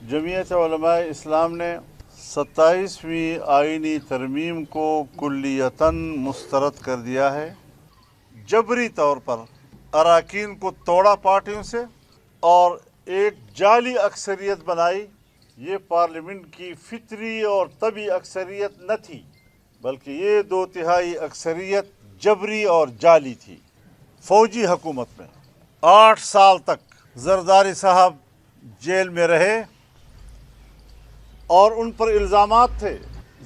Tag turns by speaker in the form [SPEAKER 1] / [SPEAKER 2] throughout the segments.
[SPEAKER 1] جمعیت علماء اسلام نے 27ویں آئینی ترمیم کو کلیتاً مسترد کر دیا ہے۔ جبری طور پر اراکین کو توڑا پارٹیوں سے اور ایک جعلی اکثریت بنائی۔ یہ پارلیمنٹ کی فطری اور طبی اکثریت نہ تھی، بلکہ یہ 2/3 اکثریت جبری اور جعلی تھی۔ فوجی حکومت میں 8 سال تک زرداری صاحب جیل میں رہے اور ان پر الزامات تھے۔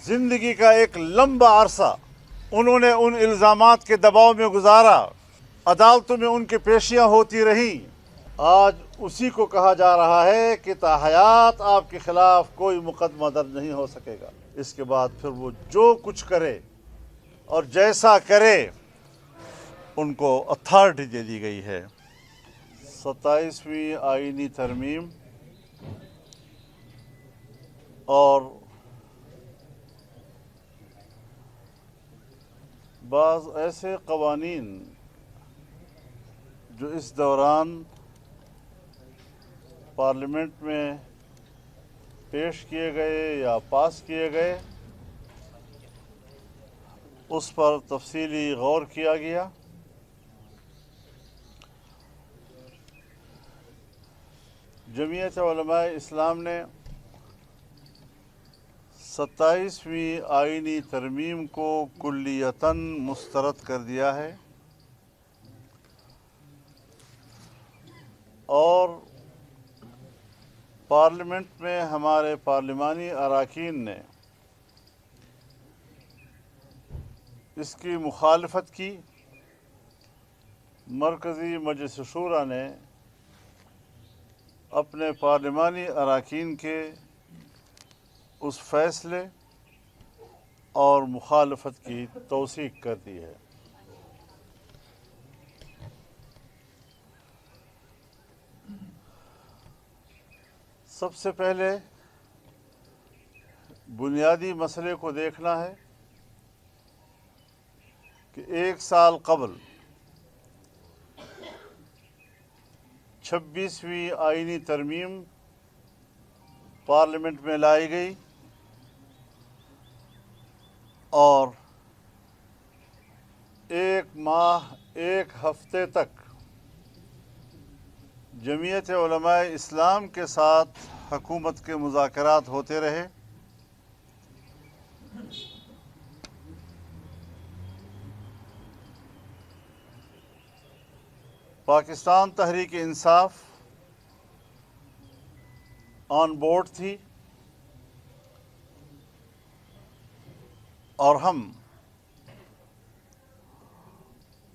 [SPEAKER 1] زندگی کا ایک لمبا عرصہ انہوں نے ان الزامات کے دباؤ میں گزارا، عدالتوں میں ان کی پیشیاں ہوتی رہیں۔ آج اسی کو کہا جا رہا ہے کہ تا حیات آپ کے خلاف کوئی مقدمہ درج نہیں ہو سکے گا۔ اس کے بعد پھر وہ جو کچھ کرے اور جیسا کرے ان کو اتھارٹی دے دی گئی ہے۔ 27ویں آئینی ترمیم اور بعض ایسے قوانین جو اس دوران پارلیمنٹ میں پیش کیے گئے یا پاس کیے گئے، اس پر تفصیلی غور کیا گیا۔ جمعیت علماء اسلام نے 27ویں آئینی ترمیم کو کلیتاً مسترد کر دیا ہے اور پارلیمنٹ میں ہمارے پارلیمانی اراکین نے اس کی مخالفت کی۔ مرکزی مجلس شورا نے اپنے پارلیمانی اراکین کے اس فیصلے اور مخالفت کی توثیق کر دی ہے۔ سب سے پہلے بنیادی مسئلے کو دیکھنا ہے کہ 1 سال قبل 26ویں آئینی ترمیم پارلیمنٹ میں لائی گئی اور 1 ماہ 1 ہفتے تک جمعیت علماء اسلام کے ساتھ حکومت کے مذاکرات ہوتے رہے۔ پاکستان تحریک انصاف آن بورڈ تھی اور ہم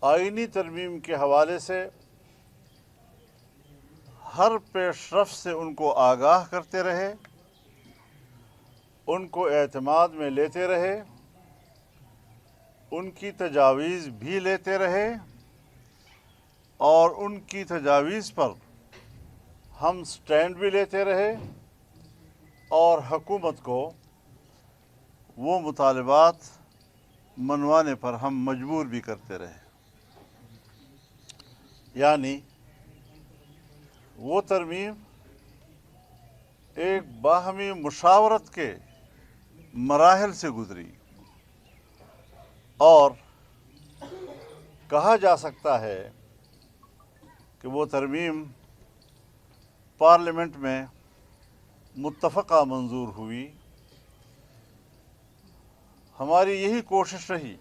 [SPEAKER 1] آئینی ترمیم کے حوالے سے ہر پیش رفت سے ان کو آگاہ کرتے رہے، ان کو اعتماد میں لیتے رہے، ان کی تجاویز بھی لیتے رہے اور ان کی تجاویز پر ہم سٹینڈ بھی لیتے رہے اور حکومت کو وہ مطالبات منوانے پر ہم مجبور بھی کرتے رہے۔ یعنی وہ ترمیم ایک باہمی مشاورت کے مراحل سے گزری اور کہا جا سکتا ہے کہ وہ ترمیم پارلیمنٹ میں متفقہ منظور ہوئی۔ ہماری یہی کوشش رہی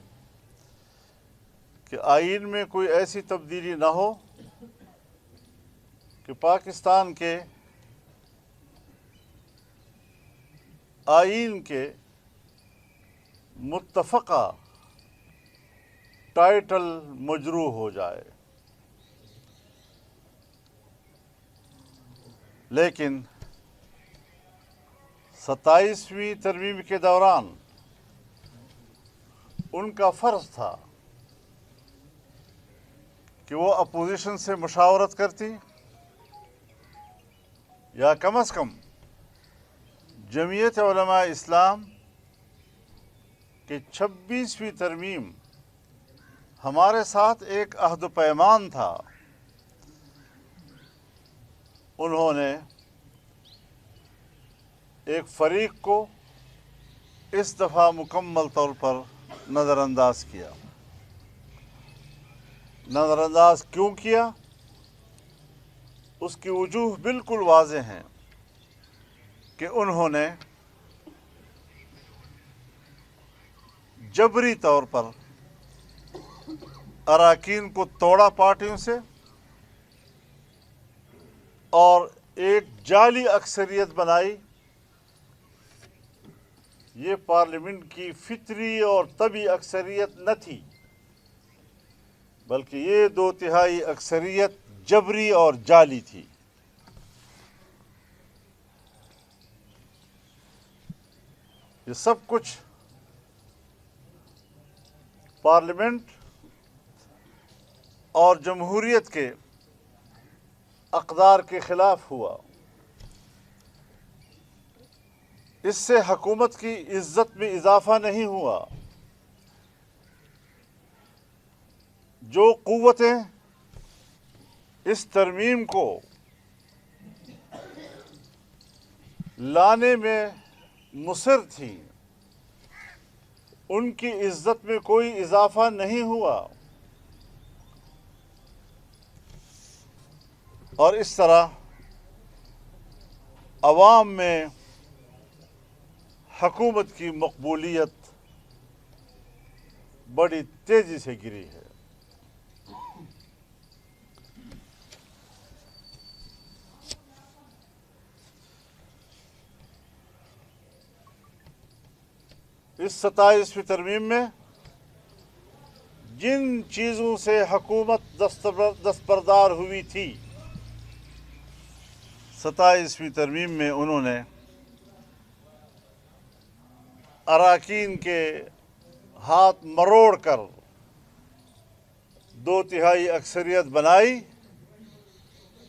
[SPEAKER 1] کہ آئین میں کوئی ایسی تبدیلی نہ ہو کہ پاکستان کے آئین کے متفقہ ٹائٹل مجروح ہو جائے، لیکن 27ویں ترمیم کے دوران ان کا فرض تھا کہ وہ اپوزیشن سے مشاورت کرتی یا کم از کم جمعیت علماء اسلام کہ 26ویں ترمیم ہمارے ساتھ ایک عہد و پیمان تھا، انہوں نے ایک فریق کو اس دفعہ مکمل طور پر نظر انداز کیا۔ نظر انداز کیوں کیا؟ اس کی وجوہ بالکل واضح ہیں کہ انہوں نے جبری طور پر اراکین کو توڑا پارٹیوں سے، اور ایک جعلی اکثریت بنائی۔ یہ پارلیمنٹ کی فطری اور طبعی اکثریت نہ تھی، بلکہ یہ 2/3 اکثریت جبری اور جعلی تھی۔ یہ سب کچھ پارلیمنٹ اور جمہوریت کے اقدار کے خلاف ہوا۔ اس سے حکومت کی عزت میں اضافہ نہیں ہوا۔ جو قوتیں اس ترمیم کو لانے میں مصر تھیں، ان کی عزت میں کوئی اضافہ نہیں ہوا، اور اس طرح عوام میں حکومت کی مقبولیت بڑی تیزی سے گری ہے۔ اس 27ویں ترمیم میں جن چیزوں سے حکومت دستبردار ہوئی تھی، 27ویں ترمیم میں انہوں نے اراکین کے ہاتھ مروڑ کر 2/3 اکثریت بنائی،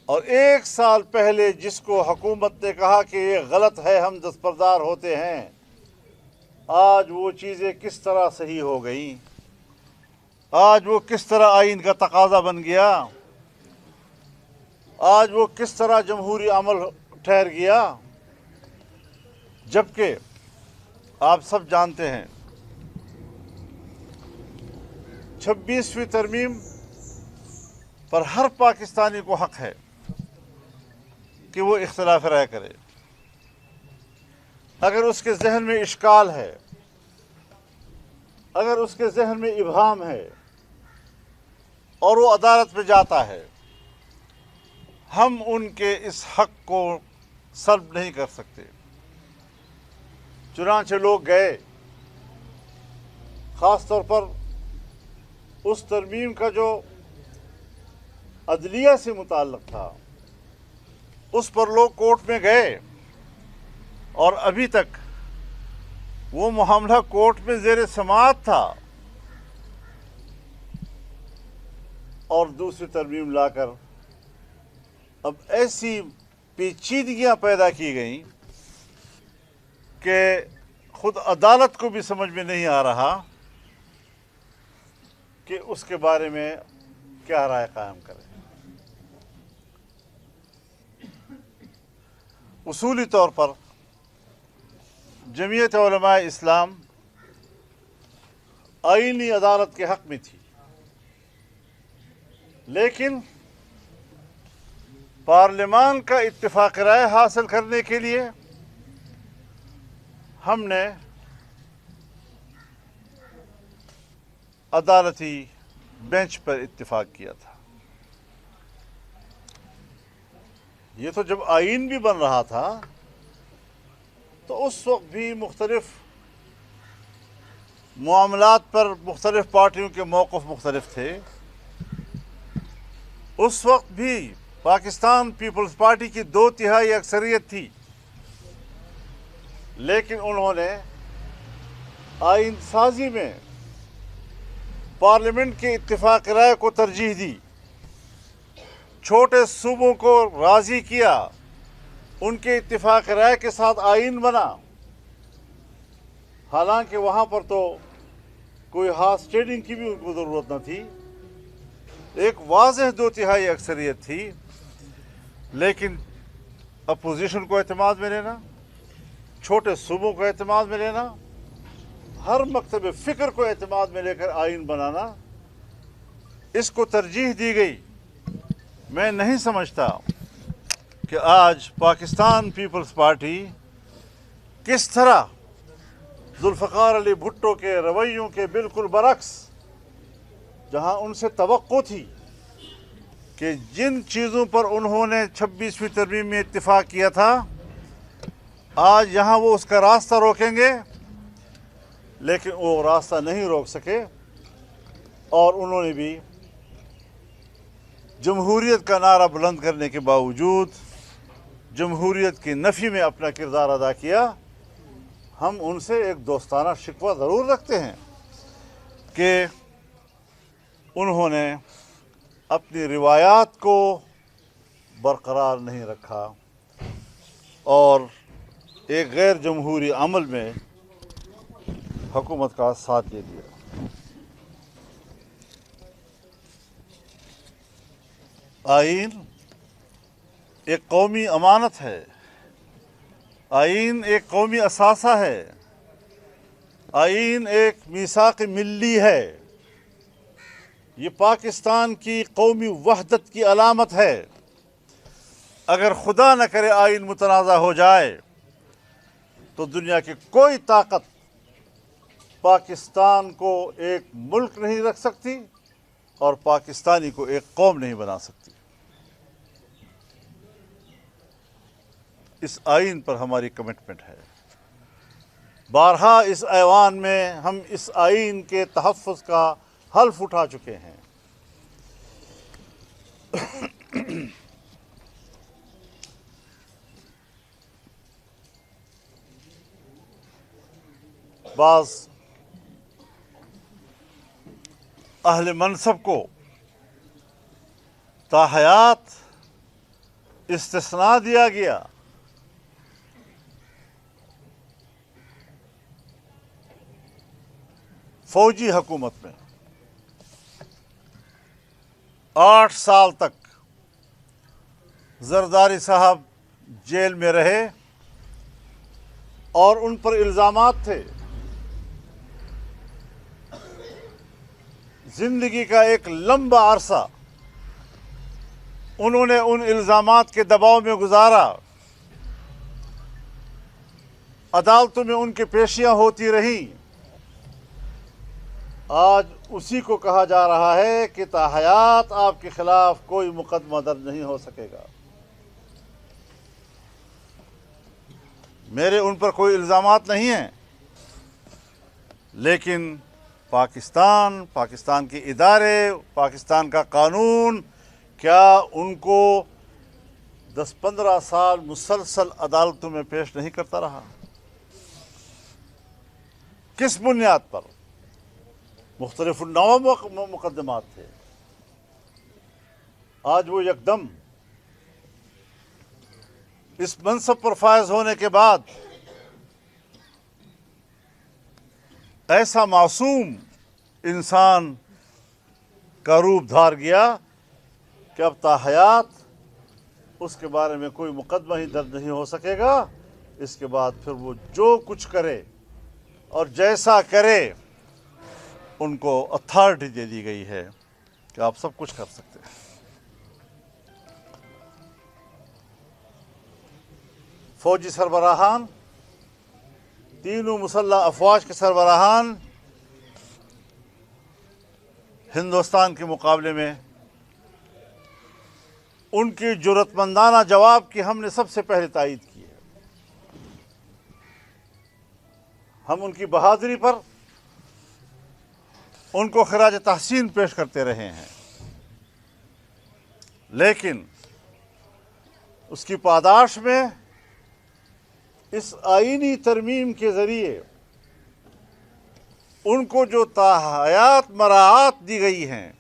[SPEAKER 1] اور 1 سال پہلے جس کو حکومت نے کہا کہ یہ غلط ہے، ہم دستبردار ہوتے ہیں، آج وہ چیزیں کس طرح صحیح ہو گئیں، آج وہ کس طرح آئین کا تقاضا بن گیا، آج وہ کس طرح جمہوری عمل ٹھہر گیا، جبکہ آپ سب جانتے ہیں 26ویں ترمیم پر ہر پاکستانی کو حق ہے کہ وہ اختلاف رائے کرے۔ اگر اس کے ذہن میں اشکال ہے، اگر اس کے ذہن میں ابہام ہے اور وہ عدالت میں جاتا ہے، ہم ان کے اس حق کو سلب نہیں کر سکتے۔ چنانچہ لوگ گئے، خاص طور پر اس ترمیم کا جو عدلیہ سے متعلق تھا، اس پر لوگ کورٹ میں گئے، اور ابھی تک وہ معاملہ کورٹ میں زیر سماعت تھا، اور دوسری ترمیم لا کر اب ایسی پیچیدگیاں پیدا کی گئیں کہ خود عدالت کو بھی سمجھ میں نہیں آ رہا کہ اس کے بارے میں کیا رائے قائم کرے۔ اصولی طور پر جمعیت علماء اسلام آئینی عدالت کے حق میں تھی، لیکن پارلیمان کا اتفاق رائے حاصل کرنے کے لیے ہم نے عدالتی بینچ پر اتفاق کیا تھا۔ یہ تو جب آئین بھی بن رہا تھا تو اس وقت بھی مختلف معاملات پر مختلف پارٹیوں کے موقف مختلف تھے۔ اس وقت بھی پاکستان پیپلز پارٹی کی 2/3 اکثریت تھی، لیکن انہوں نے آئین سازی میں پارلیمنٹ کے اتفاق رائے کو ترجیح دی، چھوٹے صوبوں کو راضی کیا، ان کے اتفاق رائے کے ساتھ آئین بنا، حالانکہ وہاں پر تو کوئی ہارس ٹریڈنگ کی بھی ان کو ضرورت نہ تھی، ایک واضح 2/3 اکثریت تھی، لیکن اپوزیشن کو اعتماد میں لینا، چھوٹے صوبوں کو اعتماد میں لینا، ہر مکتب فکر کو اعتماد میں لے کر آئین بنانا، اس کو ترجیح دی گئی۔ میں نہیں سمجھتا کہ آج پاکستان پیپلز پارٹی کس طرح ذوالفقار علی بھٹو کے رویوں کے بالکل برعکس، جہاں ان سے توقع تھی کہ جن چیزوں پر انہوں نے 26ویں ترمیم میں اتفاق کیا تھا، آج یہاں وہ اس کا راستہ روکیں گے، لیکن وہ راستہ نہیں روک سکے، اور انہوں نے بھی جمہوریت کا نعرہ بلند کرنے کے باوجود جمہوریت کی نفی میں اپنا کردار ادا کیا۔ ہم ان سے ایک دوستانہ شکوہ ضرور رکھتے ہیں کہ انہوں نے اپنی روایات کو برقرار نہیں رکھا اور ایک غیر جمہوری عمل میں حکومت کا ساتھ دے دیا۔ آئین ایک قومی امانت ہے، آئین ایک قومی اثاثہ ہے، آئین ایک میثاق ملی ہے، یہ پاکستان کی قومی وحدت کی علامت ہے۔ اگر خدا نہ کرے آئین متنازع ہو جائے تو دنیا کی کوئی طاقت پاکستان کو ایک ملک نہیں رکھ سکتی اور پاکستانی کو ایک قوم نہیں بنا سکتی۔ اس آئین پر ہماری کمٹمنٹ ہے۔ بارہا اس ایوان میں ہم اس آئین کے تحفظ کا حلف اٹھا چکے ہیں۔ بعض اہل منصب کو تاحیات استثناء دیا گیا۔ فوجی حکومت میں 8 سال تک زرداری صاحب جیل میں رہے اور ان پر الزامات تھے۔ زندگی کا ایک لمبا عرصہ انہوں نے ان الزامات کے دباؤ میں گزارا، عدالتوں میں ان کی پیشیاں ہوتی رہیں۔ آج اسی کو کہا جا رہا ہے کہ تاحیات آپ کے خلاف کوئی مقدمہ درج نہیں ہو سکے گا۔ میرے ان پر کوئی الزامات نہیں ہیں، لیکن پاکستان کے ادارے، پاکستان کا قانون کیا ان کو 10-15 سال مسلسل عدالتوں میں پیش نہیں کرتا رہا؟ کس بنیاد پر؟ مختلف النوع مقدمات تھے۔ آج وہ یکدم اس منصب پر فائز ہونے کے بعد ایسا معصوم انسان کا روپ دھار گیا کہ اب تاحیات اس کے بارے میں کوئی مقدمہ ہی درج نہیں ہو سکے گا۔ اس کے بعد پھر وہ جو کچھ کرے اور جیسا کرے، ان کو اتھارٹی دے دی گئی ہے کہ آپ سب کچھ کر سکتے ہیں۔ فوجی سربراہان، تینوں مسلح افواج کے سربراہان ہندوستان کے مقابلے میں ان کی جرأت مندانہ جواب کی ہم نے سب سے پہلے تائید کی ہے۔ ہم ان کی بہادری پر ان کو خراج تحسین پیش کرتے رہے ہیں، لیکن اس کی پاداش میں اس آئینی ترمیم کے ذریعے ان کو جو تاحیات مراعات دی گئی ہیں،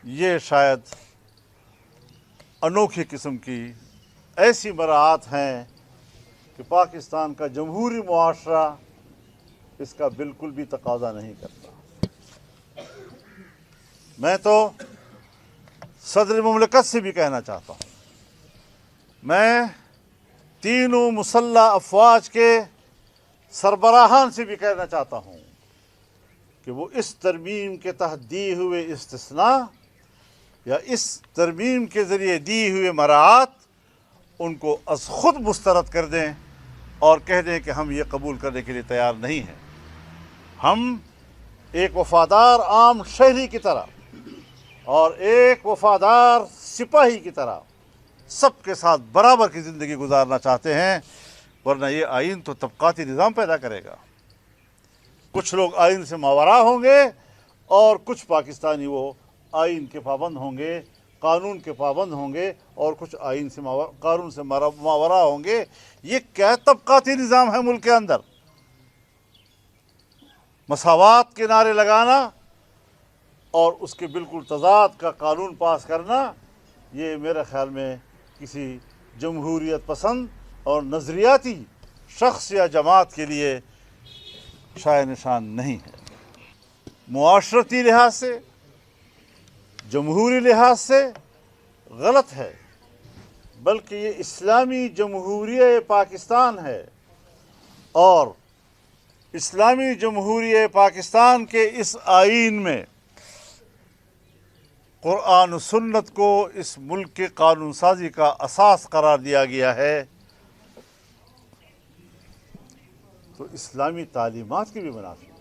[SPEAKER 1] یہ شاید انوکھی قسم کی ایسی مراعات ہیں کہ پاکستان کا جمہوری معاشرہ اس کا بالکل بھی تقاضا نہیں کرتا۔ میں تو صدر مملکت سے بھی کہنا چاہتا ہوں میں تینوں مسلح افواج کے سربراہان سے بھی کہنا چاہتا ہوں کہ وہ اس ترمیم کے تحت دیے ہوئے استثناء یا اس ترمیم کے ذریعے دی ہوئے مراعات ان کو از خود مسترد کر دیں اور کہہ دیں کہ ہم یہ قبول کرنے کے لیے تیار نہیں ہیں۔ ہم ایک وفادار عام شہری کی طرح اور ایک وفادار سپاہی کی طرح سب کے ساتھ برابر کی زندگی گزارنا چاہتے ہیں، ورنہ یہ آئین تو طبقاتی نظام پیدا کرے گا۔ کچھ لوگ آئین سے ماوراء ہوں گے اور کچھ پاکستانی وہ آئین کے پابند ہوں گے، قانون کے پابند ہوں گے، اور کچھ آئین سے قانون سے ماوراء ہوں گے۔ یہ کیا طبقاتی نظام ہے ملک کے اندر؟ مساوات کے نعرے لگانا اور اس کے بالکل تضاد کا قانون پاس کرنا، یہ میرے خیال میں کسی جمہوریت پسند اور نظریاتی شخص یا جماعت کے لیے شائع نشان نہیں ہے۔ معاشرتی لحاظ سے، جمہوری لحاظ سے غلط ہے، بلکہ یہ اسلامی جمہوریہ پاکستان ہے، اور اسلامی جمہوریہ پاکستان کے اس آئین میں قرآن و سنت کو اس ملک کے قانون سازی کا اساس قرار دیا گیا ہے، تو اسلامی تعلیمات کی بھی منافی ہے۔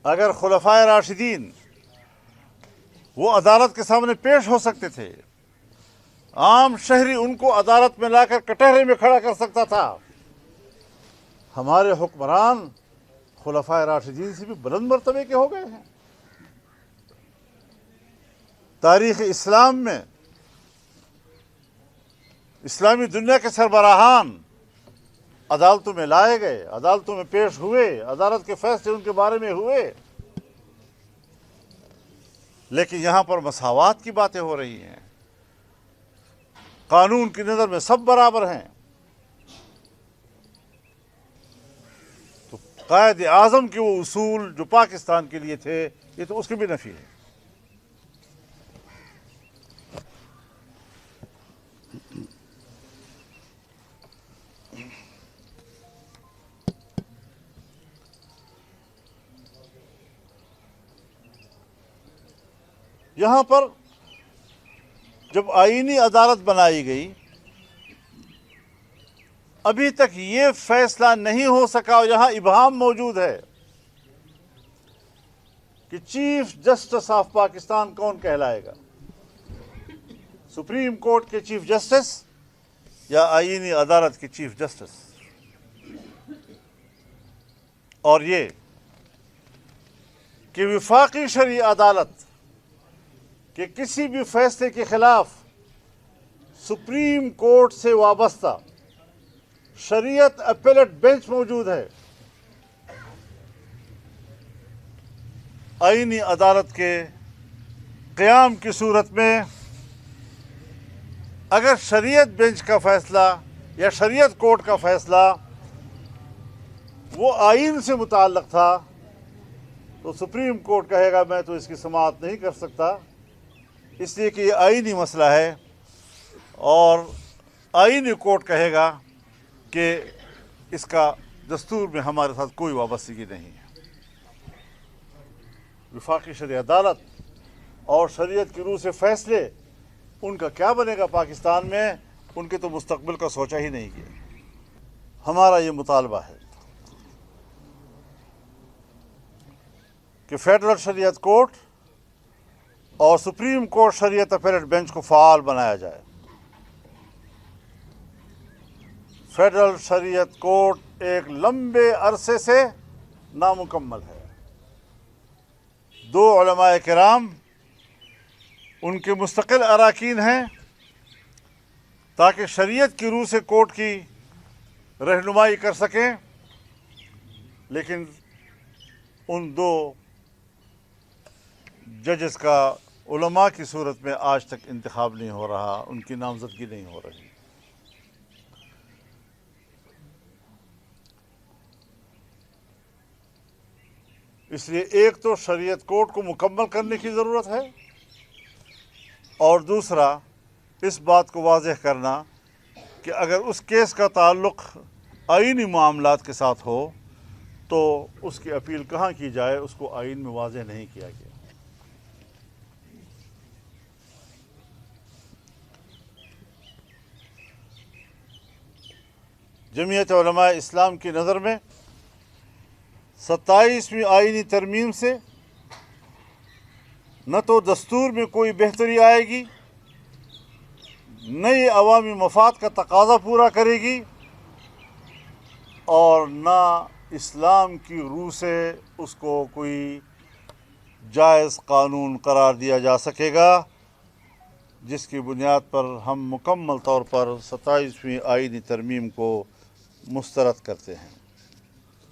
[SPEAKER 1] اگر خلفائے راشدین وہ عدالت کے سامنے پیش ہو سکتے تھے، عام شہری ان کو عدالت میں لا کر کٹہرے میں کھڑا کر سکتا تھا، ہمارے حکمران خلفائے راشدین سے بھی بلند مرتبے کے ہو گئے ہیں۔ تاریخ اسلام میں اسلامی دنیا کے سربراہان عدالتوں میں لائے گئے، عدالتوں میں پیش ہوئے، عدالت کے فیصلے ان کے بارے میں ہوئے، لیکن یہاں پر مساوات کی باتیں ہو رہی ہیں۔ قانون کی نظر میں سب برابر ہیں، تو قائد اعظم کے وہ اصول جو پاکستان کے لیے تھے، یہ تو اس کی بھی نفی ہے۔ یہاں پر جب آئینی عدالت بنائی گئی، ابھی تک یہ فیصلہ نہیں ہو سکا، اور یہاں ابہام موجود ہے کہ چیف جسٹس آف پاکستان کون کہلائے گا، سپریم کورٹ کے چیف جسٹس یا آئینی عدالت کے چیف جسٹس۔ اور یہ کہ وفاقی شرعی عدالت کہ کسی بھی فیصلے کے خلاف سپریم کورٹ سے وابستہ شریعت اپیلٹ بینچ موجود ہے، آئینی عدالت کے قیام کی صورت میں اگر شریعت بینچ کا فیصلہ یا شریعت کورٹ کا فیصلہ وہ آئین سے متعلق تھا، تو سپریم کورٹ کہے گا میں تو اس کی سماعت نہیں کر سکتا، اس لیے کہ یہ آئینی مسئلہ ہے، اور آئینی کورٹ کہے گا کہ اس کا دستور میں ہمارے ساتھ کوئی وابستگی نہیں ہے۔ وفاقی شرعی عدالت اور شریعت کی روح سے فیصلے ان کا کیا بنے گا پاکستان میں، ان کے تو مستقبل کا سوچا ہی نہیں کیا۔ ہمارا یہ مطالبہ ہے کہ فیڈرل شریعت کورٹ اور سپریم کورٹ شریعت اپیلٹ بینچ کو فعال بنایا جائے۔ فیڈرل شریعت کورٹ ایک لمبے عرصے سے نامکمل ہے، 2 علماء کرام ان کے مستقل اراکین ہیں تاکہ شریعت کی روح سے کورٹ کی رہنمائی کر سکیں، لیکن ان 2 ججز کا علماء کی صورت میں آج تک انتخاب نہیں ہو رہا، ان کی نامزدگی نہیں ہو رہی۔ اس لیے ایک تو شریعت کورٹ کو مکمل کرنے کی ضرورت ہے، اور دوسرا اس بات کو واضح کرنا کہ اگر اس کیس کا تعلق آئینی معاملات کے ساتھ ہو تو اس کی اپیل کہاں کی جائے، اس کو آئین میں واضح نہیں کیا گیا۔ جمعیت علماء اسلام کی نظر میں 27ویں آئینی ترمیم سے نہ تو دستور میں کوئی بہتری آئے گی، نہ یہ عوامی مفاد کا تقاضا پورا کرے گی، اور نہ اسلام کی روح سے اس کو کوئی جائز قانون قرار دیا جا سکے گا، جس کی بنیاد پر ہم مکمل طور پر 27ویں آئینی ترمیم کو مسترد کرتے ہیں۔